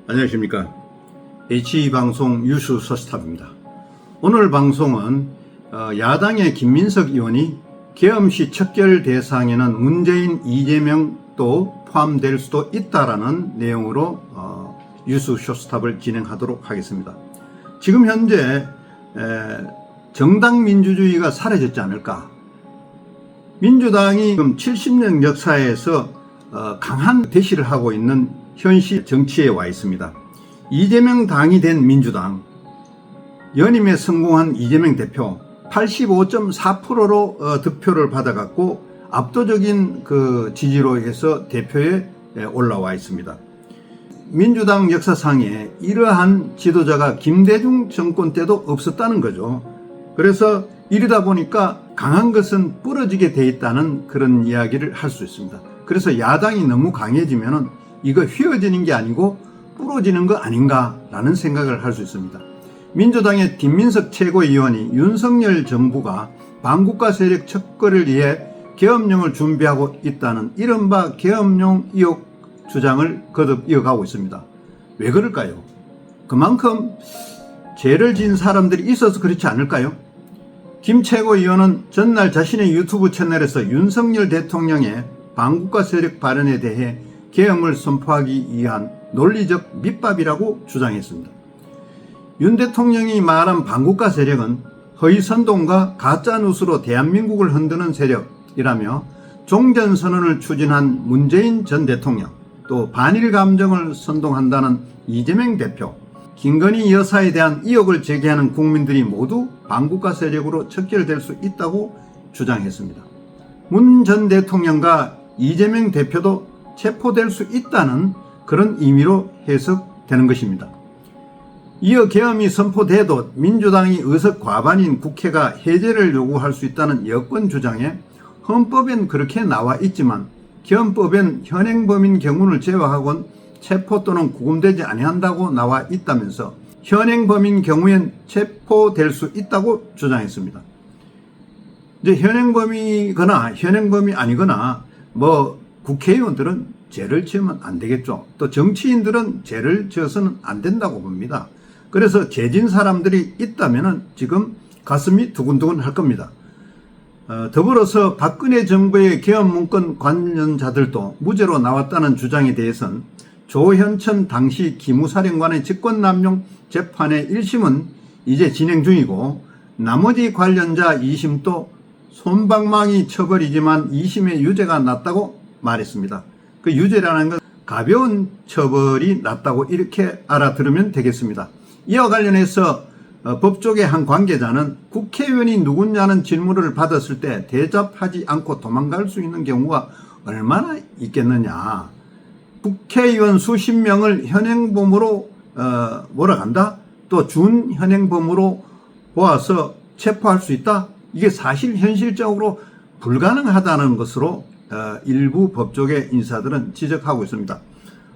안녕하십니까. H방송 뉴스 소스탑입니다. 오늘 방송은 야당의 김민석 의원이 계엄시 척결 대상에는 문재인, 이재명도 포함될 수도 있다라는 내용으로 뉴스 쇼스탑을 진행하도록 하겠습니다. 지금 현재 정당 민주주의가 사라졌지 않을까. 민주당이 지금 70년 역사에서 강한 대시를 하고 있는 현실 정치에 와 있습니다. 이재명 당이 된 민주당, 연임에 성공한 이재명 대표 85.4%로 득표를 받아갖고 압도적인 지지로 해서 대표에 올라와 있습니다. 민주당 역사상에 이러한 지도자가 김대중 정권 때도 없었다는 거죠. 그래서 이러다 보니까 강한 것은 부러지게 돼 있다는 그런 이야기를 할 수 있습니다. 그래서 야당이 너무 강해지면은 이거 휘어지는 게 아니고 부러지는 거 아닌가라는 생각을 할 수 있습니다. 민주당의 김민석 최고위원이 윤석열 정부가 반국가 세력 척결을 위해 계엄령을 준비하고 있다는 이른바 계엄령 의혹 주장을 거듭 이어가고 있습니다. 왜 그럴까요? 그만큼 죄를 지은 사람들이 있어서 그렇지 않을까요? 김 최고위원은 전날 자신의 유튜브 채널에서 윤석열 대통령의 반국가 세력 발언에 대해 계엄을 선포하기 위한 논리적 밑밥이라고 주장했습니다. 윤 대통령이 말한 반국가 세력은 허위선동과 가짜뉴스로 대한민국을 흔드는 세력이라며 종전선언을 추진한 문재인 전 대통령, 또 반일 감정을 선동한다는 이재명 대표, 김건희 여사에 대한 의혹을 제기하는 국민들이 모두 반국가 세력으로 척결될 수 있다고 주장했습니다. 문 전 대통령과 이재명 대표도 체포될 수 있다는 그런 의미로 해석되는 것입니다. 이어 계엄이 선포돼도 민주당이 의석 과반인 국회가 해제를 요구할 수 있다는 여권 주장에 헌법엔 그렇게 나와 있지만 계엄법엔 현행범인 경우를 제외하고는 체포 또는 구금되지 아니한다고 나와 있다면서 현행범인 경우엔 체포될 수 있다고 주장했습니다. 이제 현행범이거나 현행범이 아니거나 국회의원들은 죄를 지으면 안 되겠죠. 또 정치인들은 죄를 지어서는 안 된다고 봅니다. 그래서 죄진 사람들이 있다면 지금 가슴이 두근두근 할 겁니다. 더불어서 박근혜 정부의 계엄 문건 관련자들도 무죄로 나왔다는 주장에 대해서는 조현천 당시 기무사령관의 직권남용 재판의 1심은 이제 진행 중이고 나머지 관련자 2심도 솜방망이 처벌이지만 2심의 유죄가 났다고 말했습니다. 그 유죄라는 건 가벼운 처벌이 났다고 이렇게 알아들으면 되겠습니다. 이와 관련해서 법조계 한 관계자는 국회의원이 누구냐는 질문을 받았을 때 대답하지 않고 도망갈 수 있는 경우가 얼마나 있겠느냐. 국회의원 수십 명을 현행범으로 몰아간다? 또 준현행범으로 보아서 체포할 수 있다? 이게 사실 현실적으로 불가능하다는 것으로 일부 법조계 인사들은 지적하고 있습니다.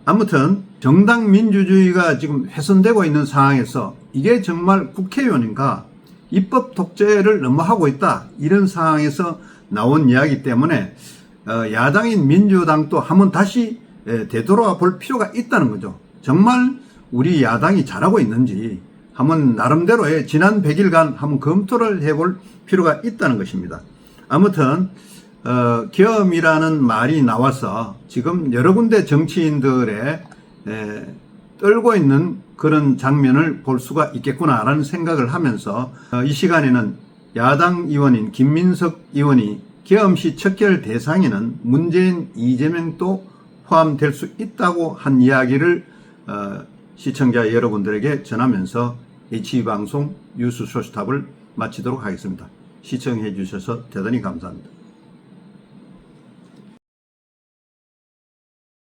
아무튼 정당 민주주의가 지금 훼손되고 있는 상황에서 이게 정말 국회의원인가, 입법 독재를 너무 하고 있다, 이런 상황에서 나온 이야기 때문에 야당인 민주당도 한번 다시 되돌아 볼 필요가 있다는 거죠. 정말 우리 야당이 잘하고 있는지 한번 나름대로의 지난 100일간 한번 검토를 해볼 필요가 있다는 것입니다. 아무튼 계엄이라는 말이 나와서 지금 여러 군데 정치인들의 떨고 있는 그런 장면을 볼 수가 있겠구나라는 생각을 하면서 이 시간에는 야당 의원인 김민석 의원이 계엄시 척결 대상에는 문재인, 이재명도 포함될 수 있다고 한 이야기를 시청자 여러분들에게 전하면서 H방송 뉴스 소스탑을 마치도록 하겠습니다. 시청해 주셔서 대단히 감사합니다.